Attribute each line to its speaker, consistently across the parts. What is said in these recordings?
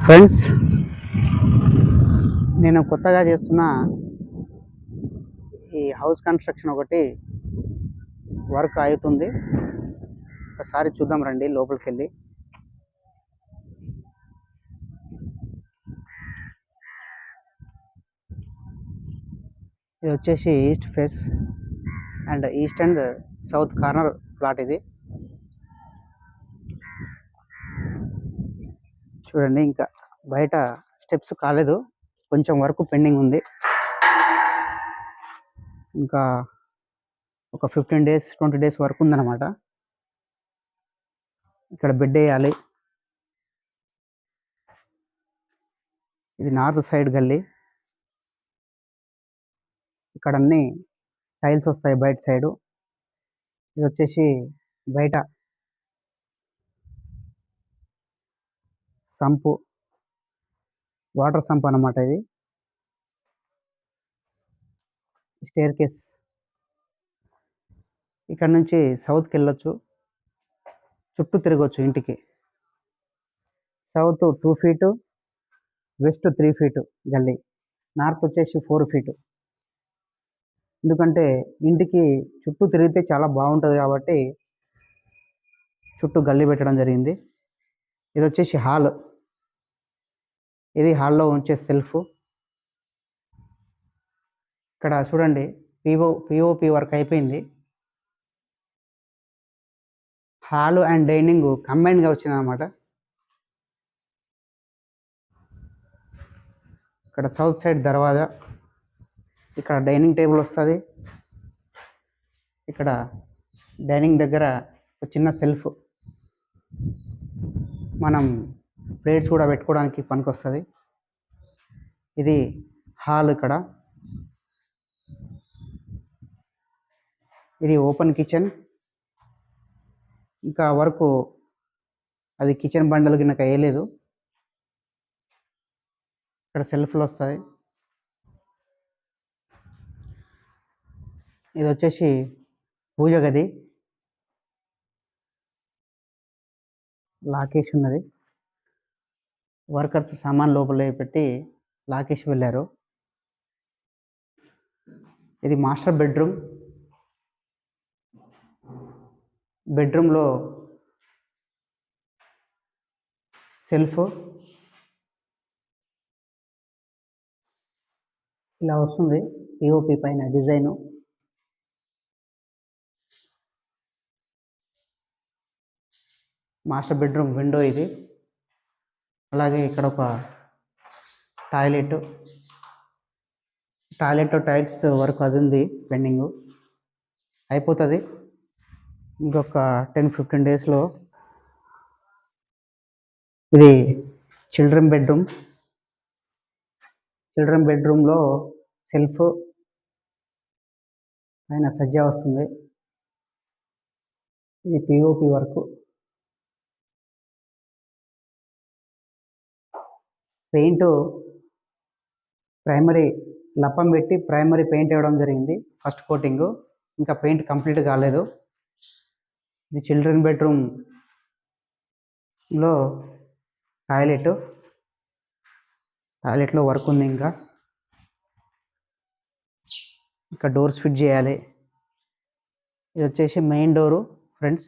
Speaker 1: Friends, నేను కొత్తగా చేస్తున్న ఈ హౌస్ కన్స్ట్రక్షన్ ఒకటి వర్క్ అవుతుంది. ఒకసారి చూద్దాం రండి లోపలికి వెళ్ళి. ఇది వచ్చేసి east face and east and south corner plot. ఇది చూడండి, ఇంకా బయట స్టెప్స్ కాలేదు, కొంచెం వర్క్ పెండింగ్ ఉంది. ఇంకా ఒక 15 days 20 days వర్క్ ఉందన్నమాట. ఇక్కడ బెడ్ వేయాలి. ఇది నార్త్ సైడ్ గల్లీ. ఇక్కడ అన్ని టైల్స్ వస్తాయి బయట సైడు. ఇది వచ్చేసి బయట సంపు, వాటర్ సంప్ అన్నమాట. ఇది స్టేర్ కేస్. ఇక్కడ నుంచి సౌత్కి వెళ్ళొచ్చు, చుట్టూ తిరగవచ్చు ఇంటికి. సౌత్ 2 feet, వెస్ట్ 3 feet గల్లీ, నార్త్ వచ్చేసి 4 feet. ఎందుకంటే ఇంటికి చుట్టూ తిరిగితే చాలా బాగుంటుంది కాబట్టి చుట్టూ గల్లీ పెట్టడం జరిగింది. ఇది వచ్చేసి హాల్. ఇది హాల్లో ఉంచే సెల్ఫ్. ఇక్కడ చూడండి, పిఓపి వర్క్ అయిపోయింది. హాల్ అండ్ డైనింగ్ కంబైన్డ్గా వచ్చింది అనమాట. ఇక్కడ సౌత్ సైడ్ దర్వాజా, ఇక్కడ డైనింగ్ టేబుల్ వస్తుంది. ఇక్కడ డైనింగ్ దగ్గర ఒక చిన్న సెల్ఫ్, మనం ప్లేట్స్ కూడా పెట్టుకోవడానికి పనికొస్తుంది. ఇది హాల్. ఇక్కడ ఇది ఓపెన్ కిచెన్. ఇంకా వరకు అది కిచెన్ బండలు కింద వేయలేదు. ఇక్కడ సెల్ఫ్లు వస్తాయి. ఇది వచ్చేసి పూజ గది. లాకేష్ ఉన్నది. వర్కర్స్ సామాన్ లోపల పెట్టి లాకేష్ వెళ్ళారు. ఇది మాస్టర్ బెడ్రూమ్. బెడ్రూమ్లో సెల్ఫ్ ఇలా వస్తుంది, పిఓపి పైన డిజైను. మాస్టర్ బెడ్రూమ్ విండో ఇది. అలాగే ఇక్కడ ఒక టాయిలెట్ టైల్స్ వర్క్ అది ఉంది పెండింగ్, అయిపోతుంది ఇంకొక 10-15 daysలో. ఇది చిల్డ్రన్ బెడ్రూమ్లో సెల్ఫ్ పైన సజ్జా వస్తుంది. ఇది పిఓపి వర్క్. పెయింట్ ప్రైమరీ లప్పం పెట్టి ప్రైమరీ పెయింట్ వేయడం జరిగింది, ఫస్ట్ కోటింగ్. ఇంకా పెయింట్ కంప్లీట్ కాలేదు. ఇది చిల్డ్రన్ బెడ్రూమ్లో టాయిలెట్లో వర్క్ ఉంది. ఇంకా డోర్స్ ఫిట్ చేయాలి. ఇది వచ్చేసి main door friends.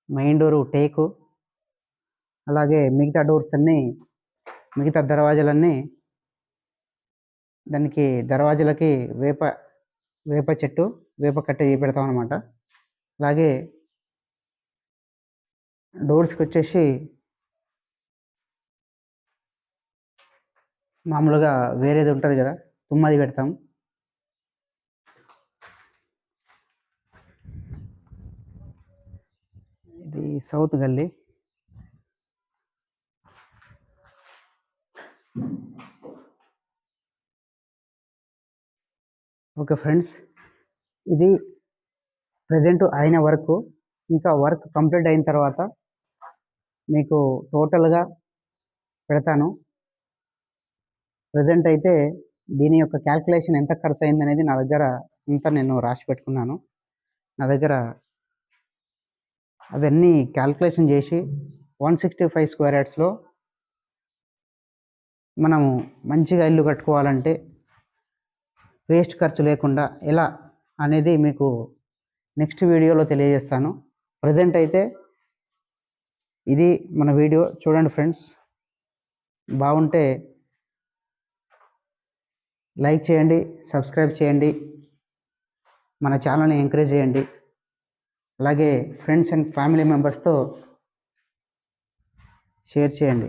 Speaker 1: Main door teak. అలాగే మిగతా డోర్స్ అన్నీ, మిగతా దర్వాజాలన్నీ దానికి దర్వాజాలకి వేప చెట్టు, వేప కట్టె పెడతాం అనమాట. అలాగే డోర్స్కి వచ్చేసి మామూలుగా వేరేది ఉంటుంది కదా, తుమ్మది పెడతాం. ఇది సౌత్ గల్లీ. ఓకే ఫ్రెండ్స్, ఇది ప్రజెంట్ అయిన వర్క్. ఇంకా వర్క్ కంప్లీట్ అయిన తర్వాత మీకు టోటల్గా పెడతాను. ప్రజెంట్ అయితే దీని యొక్క క్యాల్కులేషన్ ఎంత ఖర్చు అయింది అనేది నా దగ్గర అంతా నేను రాసి పెట్టుకున్నాను. నా దగ్గర అవన్నీ క్యాల్కులేషన్ చేసి 165 square yardsలో మనము మంచిగా ఇల్లు కట్టుకోవాలంటే వేస్ట్ ఖర్చు లేకుండా ఎలా అనేది మీకు నెక్స్ట్ వీడియోలో తెలియజేస్తాను. ప్రజెంట్ అయితే ఇది మన వీడియో చూడండి ఫ్రెండ్స్. బాగుంటే లైక్ చేయండి, సబ్స్క్రైబ్ చేయండి, మన ఛానల్ని ఎంకరేజ్ చేయండి. అలాగే ఫ్రెండ్స్ అండ్ ఫ్యామిలీ మెంబర్స్తో షేర్ చేయండి.